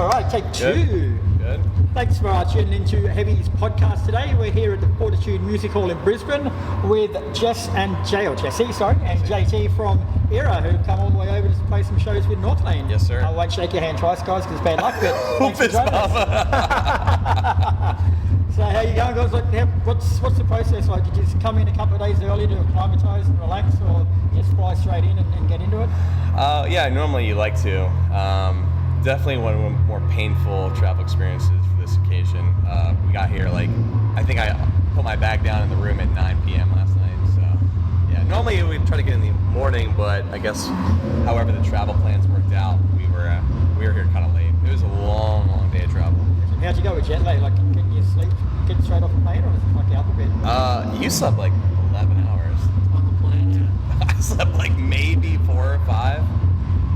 All right, take two. Good. Thanks for tuning into Heavy's podcast today. We're here at the Fortitude Music Hall in Brisbane with Jesse and JT from ERRA, who've come all the way over to play some shows with Northlane. Yes, sir. I won't shake your hand twice, guys, because it's bad luck, but thanks for joining us. So how you going, guys? Like, what's the process like? Did you just come in a couple of days early to acclimatise and relax, or just fly straight in and get into it? Yeah, normally you like to. Definitely one of the more painful travel experiences for this occasion. We got here I think I put my bag down in the room at 9 p.m. last night. So yeah, normally we try to get in the morning, but I guess however the travel plans worked out, we were here kind of late. It was a long day of travel. How'd you go with jet lag? Like, getting you sleep, getting straight off the plane, or was it like out the bed? You slept like 11 hours. On the plane? I slept like maybe 4 or 5.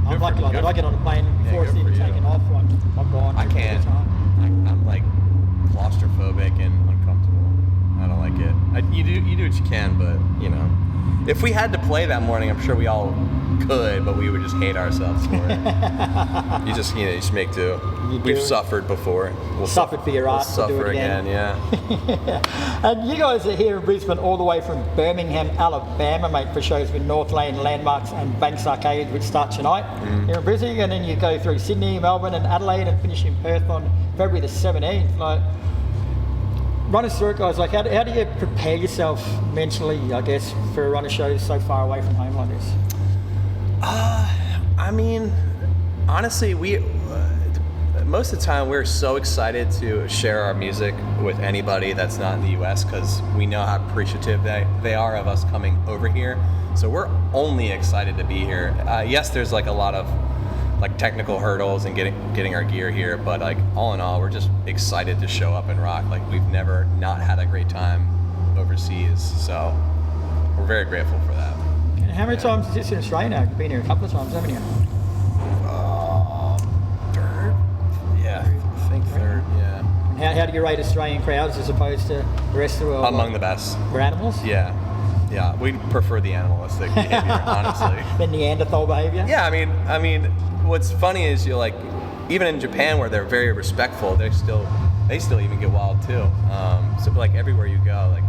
I'm lucky like that. I get on a plane before it's even taken off. I'm gone. I can't. I'm like claustrophobic and uncomfortable. I don't like it. You do what you can, but you know, if we had to play that morning, I'm sure we all could, but we would just hate ourselves for it. you just make do. We've suffered before. We'll suffered for your art. We'll suffer again. Yeah. And you guys are here in Brisbane all the way from Birmingham, Alabama, mate, for shows with Northlane, Landmarks and Banks Arcade, which start tonight here in Brisbane, and then you go through Sydney, Melbourne and Adelaide and finish in Perth on February the 17th. Like, run us through it, guys. Like, how do you prepare yourself mentally, I guess, for a run of shows so far away from home like this? I mean, honestly, most of the time we're so excited to share our music with anybody that's not in the U.S. because we know how appreciative they are of us coming over here. So we're only excited to be here. Yes, there's like a lot of like technical hurdles and getting our gear here, but like all in all, we're just excited to show up and rock. Like, we've never not had a great time overseas, so we're very grateful for that. And how many times is this in Australia now? You've been here a couple of times, haven't you? Third? Yeah, I think third, yeah. How do you rate Australian crowds as opposed to the rest of the world? Among the best. We're animals? Yeah, we prefer the animalistic behavior, honestly. The Neanderthal behavior? Yeah, I mean, what's funny is you're like, even in Japan where they're very respectful, they still even get wild too. So like everywhere you go, like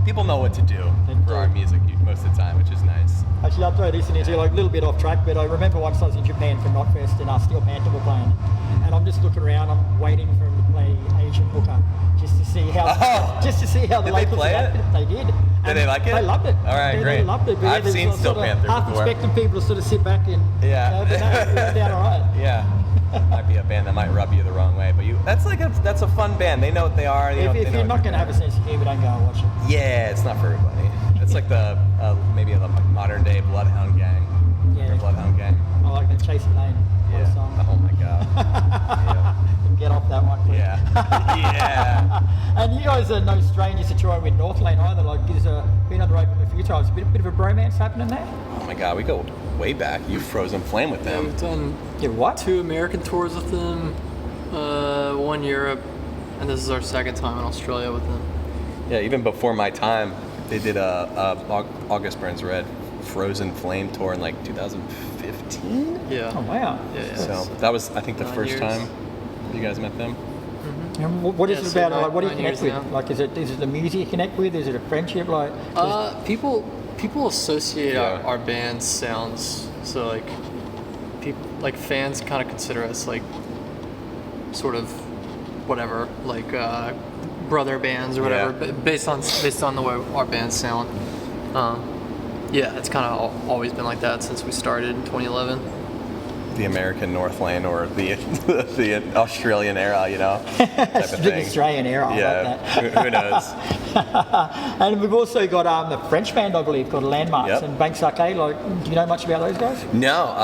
people know what to do for our music most of the time, which is nice. Actually, I'll throw this in here, like a little bit off track, but I remember once I was in Japan for Knotfest and Steel Panther were playing, and I'm just looking around, I'm waiting for them to play Asian Hooker, just to see how the locals reacted. They did. Did they like it? They loved it. All right, great. They loved it. But I've seen Steel Panther before. Half expecting people to sort of sit back and but no, it went down all right. Yeah. Might be a band that might rub you the wrong way, but that's a fun band. They know what they are. If you're not going to have a sense of humor, don't go and watch it. Yeah, it's not for everybody. It's like the maybe a modern day Bloodhound Gang. Yeah. Bloodhound Gang. I like the Chasing Lane. Yeah. Song. Oh my god. Yeah. Get off that one, please. Yeah. Yeah. And you guys are no strangers to touring with Northlane either. Like, you've been on the road with them a few times. A bit of a bromance happening there. Oh my god, we go way back. You Frozen Flame with them. We've done 2 American tours with them, 1 Europe, and this is our second time in Australia with them. Yeah, even before my time, they did a August Burns Red Frozen Flame tour in like 2015. Yeah. Oh wow. Yeah. So that was, I think, the 9 first years. time you guys met them. And what is it about? Like, what do you 9 connect years with? now. Like, is it the music you connect with? Is it a friendship? Like, People associate Yeah. our band's sounds, so like fans kind of consider us like sort of whatever, like brother bands or whatever, but based on the way our bands sound. Yeah, it's kind of always been like that since we started in 2011. The American Northlane or the Australian ERRA, you know, type of the thing. Australian era. Yeah, I like that. who knows? And we've also got the French band, I believe, called Landmarks Yep. and Banks Arcade. Like, do you know much about those guys? No,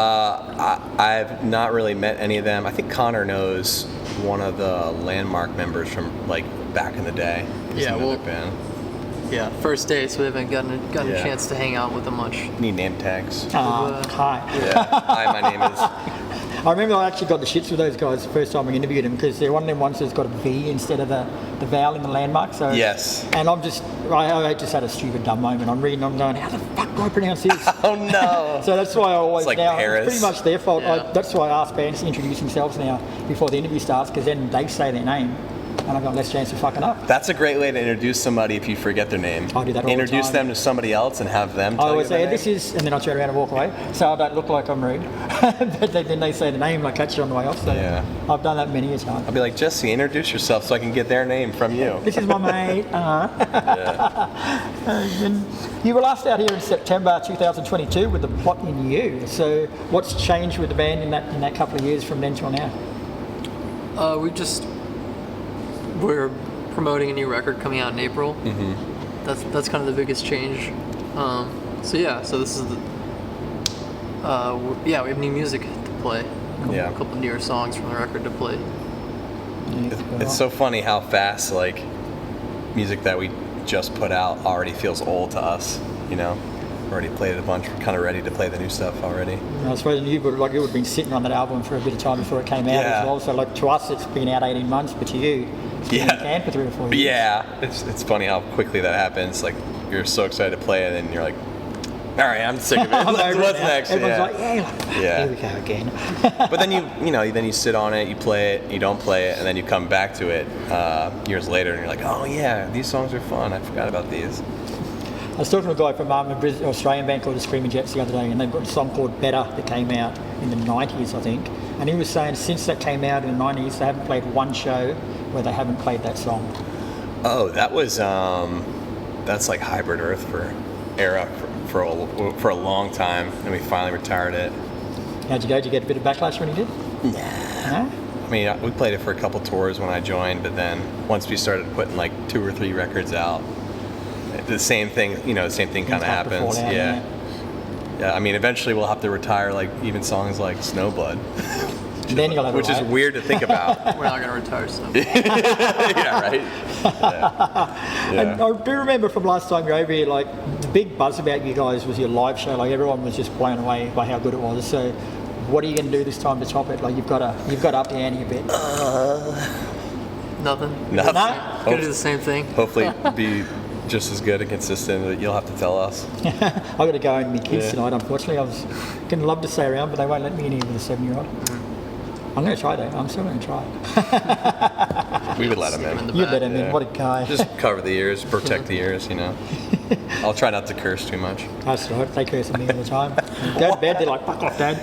I've not really met any of them. I think Connor knows one of the Landmark members from like back in the day. Yeah, another well- band. Yeah, first day, so we haven't gotten a Yeah. chance to hang out with them much. Need name tags. Hi. Yeah. Hi, my name is. I remember I actually got the shits with those guys the first time we interviewed them because they're one of them ones that's got a V instead of the vowel in the landmark. So Yes. And I just had a stupid dumb moment. I'm reading, I'm going, how the fuck do I pronounce this? Oh no. So that's why I always It's like now Paris. it's pretty much their fault. Yeah. That's why I ask bands to introduce themselves now before the interview starts because then they say their name and I've got less chance of fucking up. That's a great way to introduce somebody if you forget their name. I do that all the Introduce time. them to somebody else and have them tell I always you their say, this name. is, and then I turn around and walk away, so I don't look like I'm rude. But then they say the name and I catch it on the way off, so Yeah. I've done that many a time. I'll be like, Jesse, introduce yourself so I can get their name from you. This is my mate. And you were last out here in September 2022 with The Plot in You. So what's changed with the band in that couple of years from then till now? We're promoting a new record coming out in April. Mm-hmm. That's kind of the biggest change. So this is the we have new music to play. A couple newer songs from the record to play. It's so funny how fast like music that we just put out already feels old to us. You know, already played it a bunch. We're kind of ready to play the new stuff already. I suppose you would have been sitting on that album for a bit of time before it came out as well. So like to us, it's been out 18 months, but to you, it's been in the can for 3 or 4 years. Yeah, it's funny how quickly that happens. Like you're so excited to play it, and you're like, all right, I'm sick of it. What's next? Everyone's like, here we go again. But then you sit on it, you play it, you don't play it, and then you come back to it years later, and you're like, oh yeah, these songs are fun. I forgot about these. I was talking to a guy from an Australian band called the Screaming Jets the other day, and they've got a song called Better that came out in the 90s, I think. And he was saying since that came out in the 90s, they haven't played one show where they haven't played that song. Oh, that was that's like Hybrid Earth for ERRA for a long time, and we finally retired it. How'd you go? Did you get a bit of backlash when you did? Nah. No? I mean, we played it for a couple tours when I joined, but then once we started putting like 2 or 3 records out, the same thing kind of happens. Yeah. I mean, eventually we'll have to retire like even songs like Snowblood, Then you'll have which is weird to think about. We're not going to retire stuff. Yeah, right. Yeah. And I do remember from last time you were over here, like the big buzz about you guys was your live show. Like everyone was just blown away by how good it was. So, what are you going to do this time to top it? Like you've got to up the ante a bit. Nothing. No? Gonna do the same thing. Hopefully, be just as good and consistent. But you'll have to tell us. I've got to go home with my kids tonight. Unfortunately, I was going to love to stay around, but they won't let me in here with a 7-year-old. I'm going to try though. I'm still going to try. We would let him in. You'd let him in. What a guy. Just cover the ears, protect the ears. I'll try not to curse too much. That's right. They curse at me all the time. Go to bed, they're like, fuck off, Dad.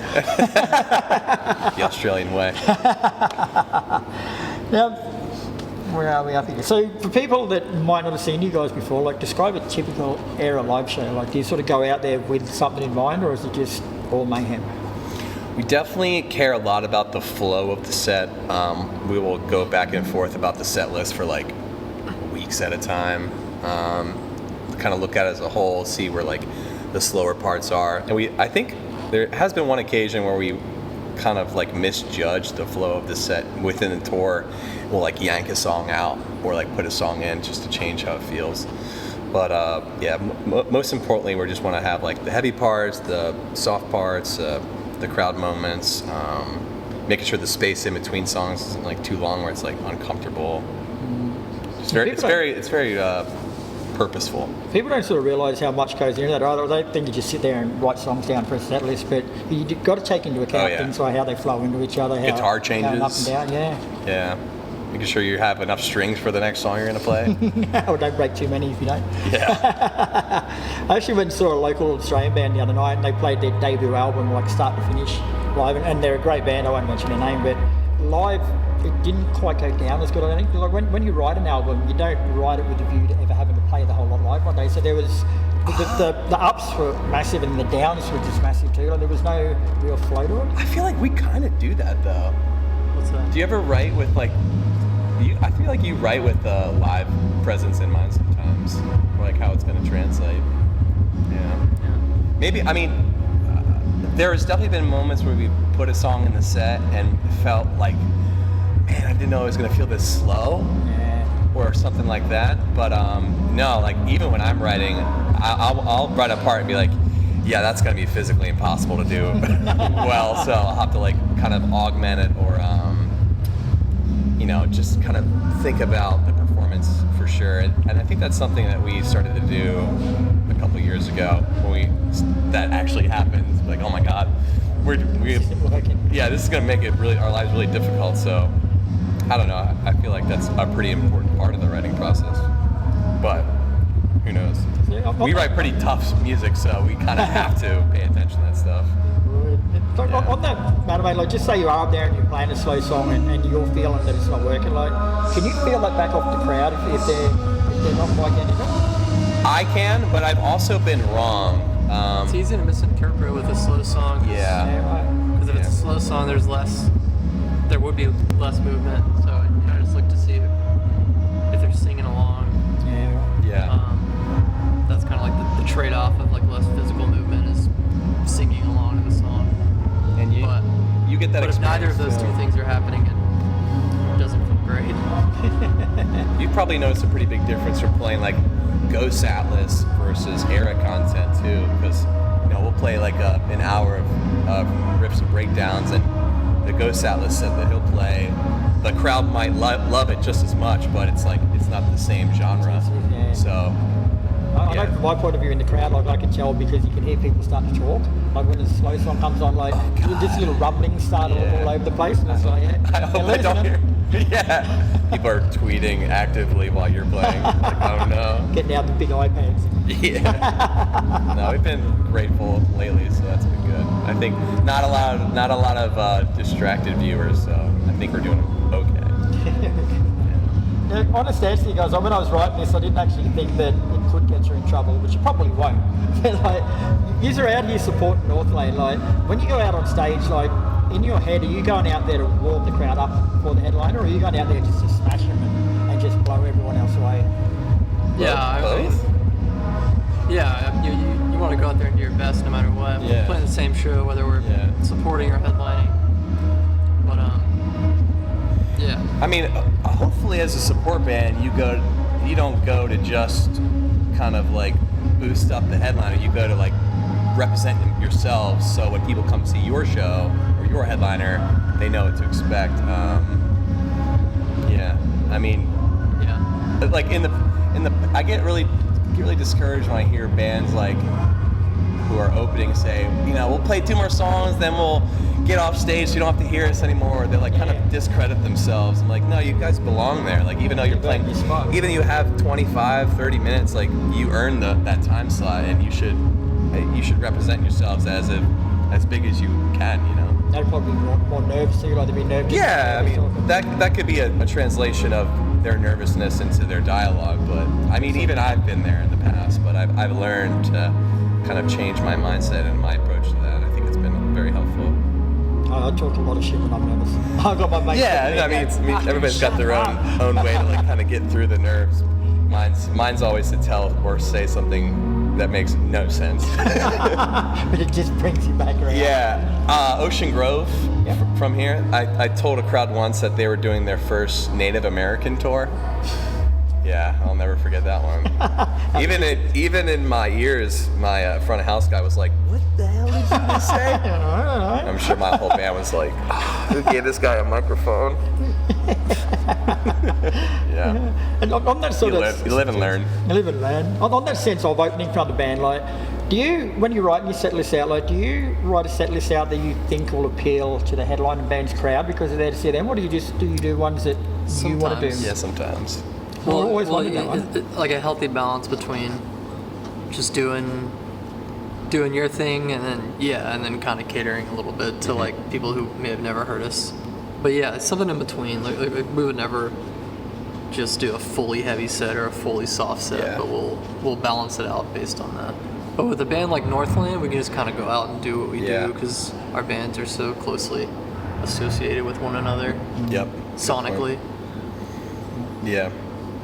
The Australian way. Now, where are we up here? So, for people that might not have seen you guys before, like, describe a typical ERRA live show. Like, do you sort of go out there with something in mind, or is it just all mayhem? We definitely care a lot about the flow of the set. We will go back and forth about the set list for like weeks at a time. Kind of look at it as a whole, see where like the slower parts are. And I think there has been one occasion where we kind of like misjudged the flow of the set within the tour. We'll like yank a song out or like put a song in just to change how it feels. But most importantly, we just want to have like the heavy parts, the soft parts, the crowd moments, making sure the space in between songs isn't like too long where it's like uncomfortable. It's very purposeful. People don't sort of realise how much goes into that either. They think you just sit there and write songs down for a set list, but you've got to take into account things like how they flow into each other, how guitar changes, how up and down, yeah. Making sure you have enough strings for the next song you're going to play. Or don't break too many if you don't. Yeah. I actually went and saw a local Australian band the other night, and they played their debut album like start to finish live, and they're a great band. I won't mention their name, but live it didn't quite go down as good. I think like when you write an album, you don't write it with the view to ever having to play the whole lot live one day. So there was the ups were massive and the downs were just massive too. Like there was no real flow to it. I feel like we kind of do that though. What's that? Do you ever write with like? I feel like you write with a live presence in mind sometimes, or like how it's going to translate. Yeah. Maybe, I mean, there has definitely been moments where we put a song in the set and felt like, man, I didn't know it was going to feel this slow, or something like that. But no, like even when I'm writing, I'll write a part and be like, yeah, that's going to be physically impossible to do well. So I'll have to like kind of augment it, or just kind of think about the performance for sure. And I think that's something that we started to do a couple years ago when that actually happened. Like, oh my God, yeah, this is going to make our lives really difficult. So I don't know. I feel like that's a pretty important part of the writing process. But who knows? We write pretty tough music, so we kind of have to pay attention to that stuff. On that matter, mate, like just say you are up there and you're playing a slow song and you're feeling that it's not working, like, can you feel that back off the crowd if they're not quite getting it? I can, but I've also been wrong. It's easy to misinterpret with a slow song. Yeah. Right. Because if it's a slow song, there would be less movement. So I just look to see if they're singing along. Yeah. That's kind of like the trade-off of like less physical movement is singing along to the song. And you get that But if experience. neither of those two things are happening, it doesn't feel great. You probably notice a pretty big difference from playing like Ghost Atlas versus ERRA content too, because we'll play like an hour of riffs and breakdowns, and the Ghost Atlas set that he'll play, the crowd might love it just as much, but it's not the same genre. Yeah. So I know from my point of view in the crowd, like I can tell because you can hear people start to talk. Like when a slow song comes on, like just little rumblings start all over the place, and it's like, I hope I don't hear. Yeah, people are tweeting actively while you're playing. Like, oh no. Getting out the big iPads. Yeah. No, we've been grateful lately, so that's been good. I think not a lot of distracted viewers, so I think we're doing okay. Yeah, honest answer, you guys. When I was writing this, I didn't actually think that it could get you in trouble, which it probably won't. Like, you're out here supporting Northlane. Like, when you go out on stage, like, in your head, are you going out there to warm the crowd up for the headliner, or are you going out there just to smash them and just blow everyone else away? Yeah, Both? You want to go out there and do your best no matter what. Yeah. We're playing the same show whether we're supporting or headlining. But yeah. I mean, hopefully as a support band, you don't go to just kind of like boost up the headliner. You go to like represent yourselves, so when people come see your show or your headliner, they know what to expect. I mean, like in the I get really discouraged when I hear bands like who are opening say, we'll play 2 more songs, then we'll get off stage so you don't have to hear us anymore. They like kind of discredit themselves. I'm like, no, you guys belong there. Like, even though you're playing, even though you have 25, 30 minutes, like you earned that time slot, and you should represent yourselves as big as you can, They'd probably be more nervous, so you'd either be nervous. Yeah, I mean, that could be a translation of their nervousness into their dialogue, but I mean, even I've been there in the past, but I've learned to kind of change my mindset and my approach to that. I think it's been very helpful. I talk a lot of shit when I'm nervous. I've got my mates. Yeah, I mean, everybody's got their own way to like kind of get through the nerves. Mine's always to tell or say something that makes no sense. But it just brings you back around. Yeah, Ocean Grove from here. I told a crowd once that they were doing their first Native American tour. Yeah, I'll never forget that one. Even in my ears, my front of house guy was like, "What the hell did you just say?" I'm sure my whole band was like, "Who gave this guy a microphone?" Yeah. And on that sort of... You live and learn. You live and learn. On that sense of opening from the band, like, do you, when you're writing your set list out, like, do you write a set list out that you think will appeal to the headline band's crowd because they're there to see them, or do you do ones that you want to do? Yeah, sometimes. Well, always wanted that one. Like a healthy balance between just doing your thing and then kind of catering a little bit to like people who may have never heard us. But yeah, it's something in between. Like we would never just do a fully heavy set or a fully soft set, but we'll balance it out based on that. But with a band like Northlane, we can just kind of go out and do what we do because our bands are so closely associated with one another. Yep. Sonically. Yeah,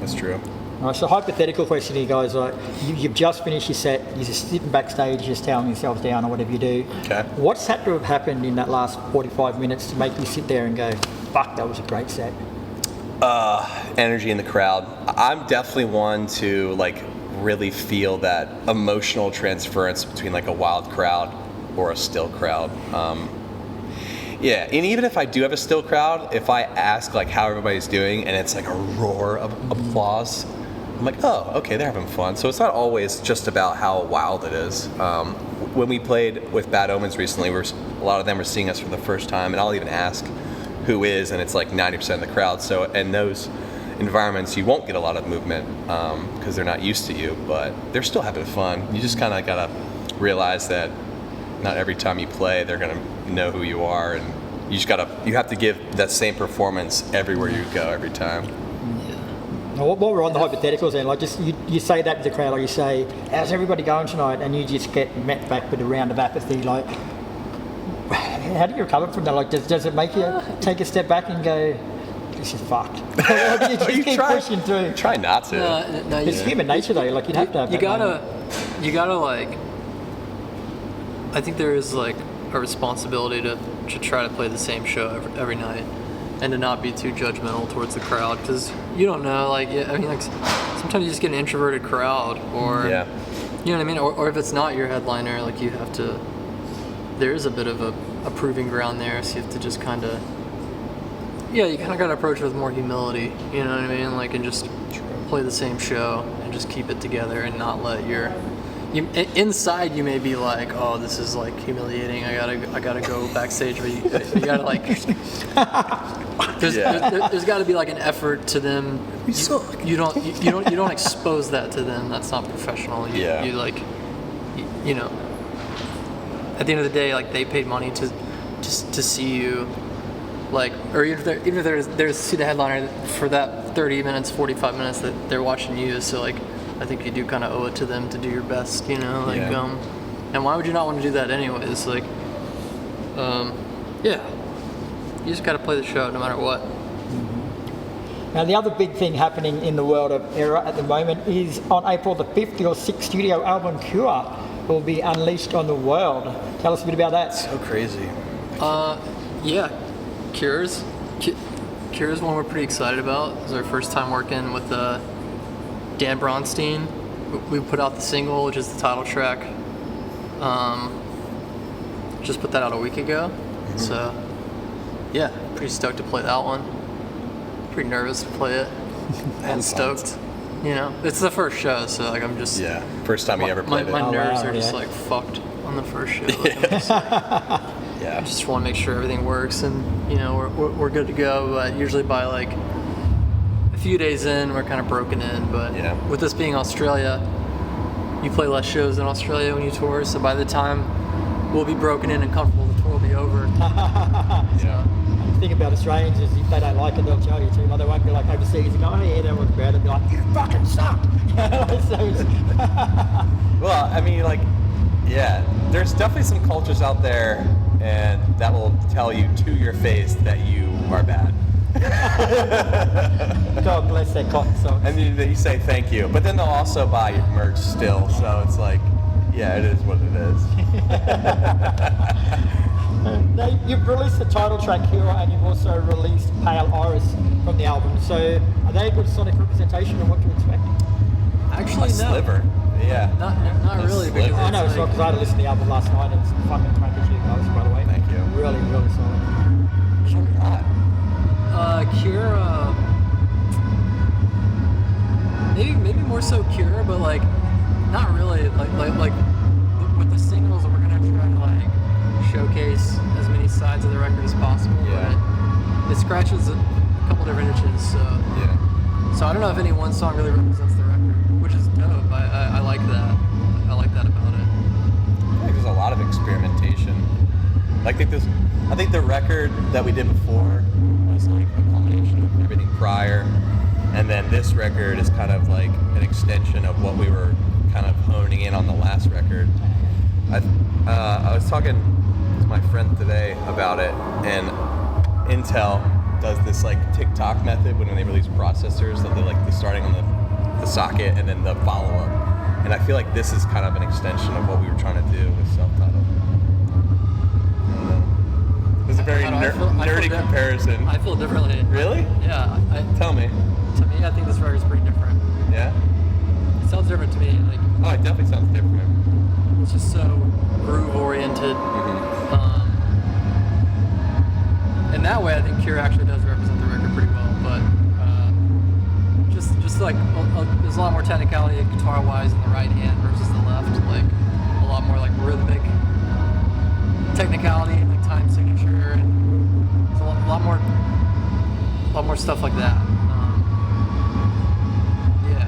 that's true. All right, so hypothetical question to you guys, like, you've just finished your set, you're just sitting backstage just telling yourselves down or whatever you do. Okay. What's had to have happened in that last 45 minutes to make you sit there and go, fuck, that was a great set? Energy in the crowd. I'm definitely one to like really feel that emotional transference between like a wild crowd or a still crowd. Yeah, and even if I do have a still crowd, if I ask like how everybody's doing and it's like a roar of applause, I'm like, oh, okay, they're having fun. So it's not always just about how wild it is. When we played with Bad Omens recently, a lot of them were seeing us for the first time, and I'll even ask who is, and it's like 90% of the crowd. So in those environments, you won't get a lot of movement because they're not used to you, but they're still having fun. You just kind of gotta realize that not every time you play they're gonna know who you are, and you have to give that same performance everywhere you go every time. Now, while we're on the hypotheticals, then, like, just you say that to the crowd, like you say, how's everybody going tonight? And you just get met back with a round of apathy. Like, how do you recover from that? Like, does it make you take a step back and go, this is fucked? Like, you just keep pushing through. Try not to. No, It's human nature, though. Like, you'd have to have you that gotta, moment. you gotta like. I think there is like a responsibility to try to play the same show every night, and to not be too judgmental towards the crowd, because you don't know. Like, I mean, like sometimes you just get an introverted crowd, or you know what I mean, or if it's not your headliner, like you have to. There is a bit of a proving ground there, so you have to just kind of. Yeah, you kind of got to approach it with more humility. You know what I mean? Like, and just play the same show and just keep it together and not let your. Inside you may be like, oh, this is like humiliating. I gotta go backstage. But you gotta like. There's got to be like an effort to them. You don't expose that to them. That's not professional. You like, you know. At the end of the day, like, they paid money to see you, like, or even if there's see the headliner for that 30 minutes, 45 minutes that they're watching you. So like, I think you do kind of owe it to them to do your best, you know, like, and why would you not want to do that anyways? Like, you just got to play the show no matter what. Now, the other big thing happening in the world of ERRA at the moment is on April the 5th, your 6th studio album, Cure, will be unleashed on the world. Tell us a bit about that. So crazy. Cure's one we're pretty excited about. It was our first time working with Dan Bronstein. We put out the single, which is the title track. Just put that out a week ago. Mm-hmm. So, yeah, pretty stoked to play that one. Pretty nervous to play it. And stoked. You know, it's the first show, so like I'm just first time you ever played it. My nerves are just like fucked on the first show. Like, I'm just, I just want to make sure everything works, and you know we're good to go. But usually by like a few days in, we're kind of broken in. But with this being Australia, you play less shows in Australia when you tour, so by the time we'll be broken in and comfortable, the tour will be over. The thing about Australians is if they don't like it, they'll tell you to. Like, they won't be like overseas and go, oh yeah, that was bad. They'll be like, you fucking suck. Well, I mean, like, there's definitely some cultures out there, and that will tell you to your face that you are bad. God bless their cotton socks. And you say thank you, but then they'll also buy your merch still. So it's like, it is what it is. Now, you've released the title track Hero, and you've also released Pale Iris from the album. So are they a good sonic representation of what you expect? Actually, no. Sliver. Yeah. Not really. Sliver. I know, because I had to listen to the album last night, and it's fucking crack as you guys, by the way. Thank you. Really, really solid. Cure, maybe more so Cure, but like not really. Like with the singles, we're gonna try to like showcase as many sides of the record as possible. But it scratches a couple different itches. So So I don't know if any one song really represents the record, which is dope. I like that. I like that about it. I think there's a lot of experimentation. I think the record that we did before was like a combination of everything prior, and then this record is kind of like an extension of what we were kind of honing in on the last record. I was talking to my friend today about it, and Intel does this like TikTok method when they release processors, that they're starting on the socket and then the follow-up. And I feel like this is kind of an extension of what we were trying to do with self-titled. It was a very nerdy comparison. I feel differently. Really? Yeah. Tell me. To me, I think this record's pretty different. Yeah? sounds different to me. Like, Oh, it definitely sounds different. it's just so groove oriented. In that way, I think Cure actually does represent the record pretty well. But just like there's a lot more technicality guitar wise in the right hand versus the left. Like a lot more like rhythmic technicality, like time signature, and there's a lot more stuff like that. Yeah,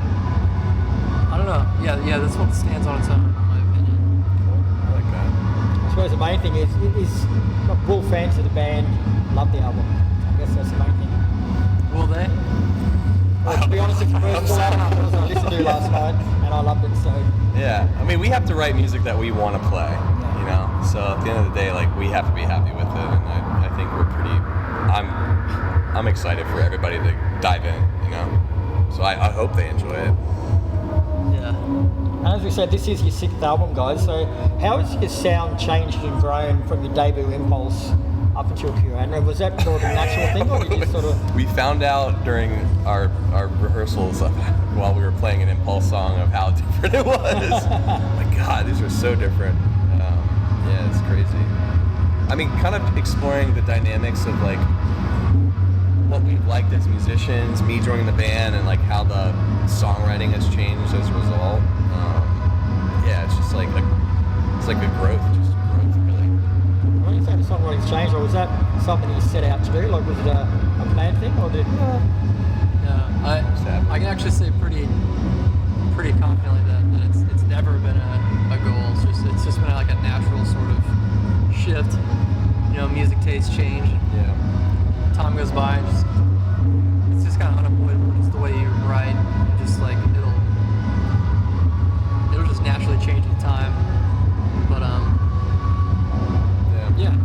I don't know. Yeah, this one stands on its own, in my opinion. I like that. I suppose the main thing is will fans of the band love the album? I guess that's the main thing. Will they? Well, to be honest, it's the first album I listened to last night, and I loved it. So Yeah, I mean, we have to write music that we want to play, you know. So at the end of the day, like, we have to be happy with it, and I think we're pretty. I'm excited for everybody to dive in, you know. So I hope they enjoy it. Yeah. And as we said, this is your 6th album, guys. So how has your sound changed and grown from your debut Impulse up until Cure? And was that sort of a natural thing, or did you just sort of... We found out during our rehearsals while we were playing an Impulse song of how different it was. My God, these are so different. Yeah, it's crazy. I mean, kind of exploring the dynamics of like what we've liked as musicians, me joining the band, and like how the songwriting has changed as a result. Yeah, it's just like a growth, really. When you say the songwriting's changed, or was that something you set out to do? Like, was it a planned thing, or did... Yeah, I can actually say pretty confidently that it's never been a goal. It's just been like a natural sort of shift. You know, music tastes change. Yeah. Time goes by, and it's just kind of unavoidable. It's the way you write. Just like it'll just naturally change with time. But yeah.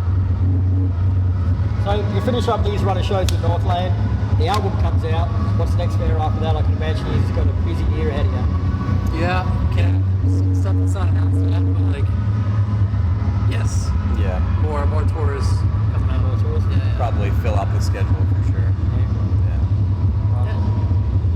So you finish up these run of shows with Northlane, the album comes out. What's next for ERRA after that? I can imagine you've got a busy year ahead of you. Yeah, stuff that's not announced yet, but like, yes, Yeah. more tours coming out. More tours? Yeah. Probably fill out the schedule for sure. Yeah.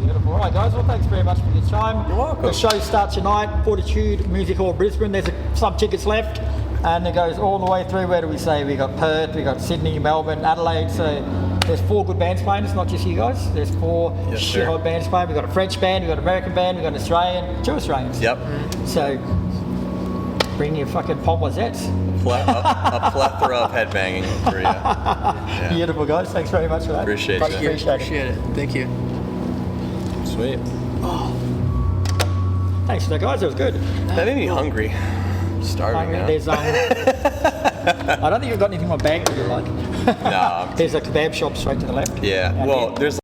Beautiful. All right, guys. Well, thanks very much for your time. You're welcome. The show starts tonight, Fortitude Music Hall, Brisbane. There's some tickets left, and it goes all the way through. Where do we say? We got Perth, we got Sydney, Melbourne, Adelaide. So there's 4 good bands playing. It's not just you guys. There's 4 Yes, sir. shithot bands playing. We got a French band, we got an American band, we got an Australian, 2 Australians. Yep. So bring your fucking pomwazettes. A plethora of headbanging for you. Yeah. Beautiful, guys. Thanks very much for that. Appreciate Much you. appreciated. Appreciate it. Thank you. Sweet. Thanks for that, guys. It was good. That made me hungry. I'm starving now. There's I don't think you've got anything on bag that you like. No. There's a kebab shop straight to the left. Yeah. Out Well, here. there's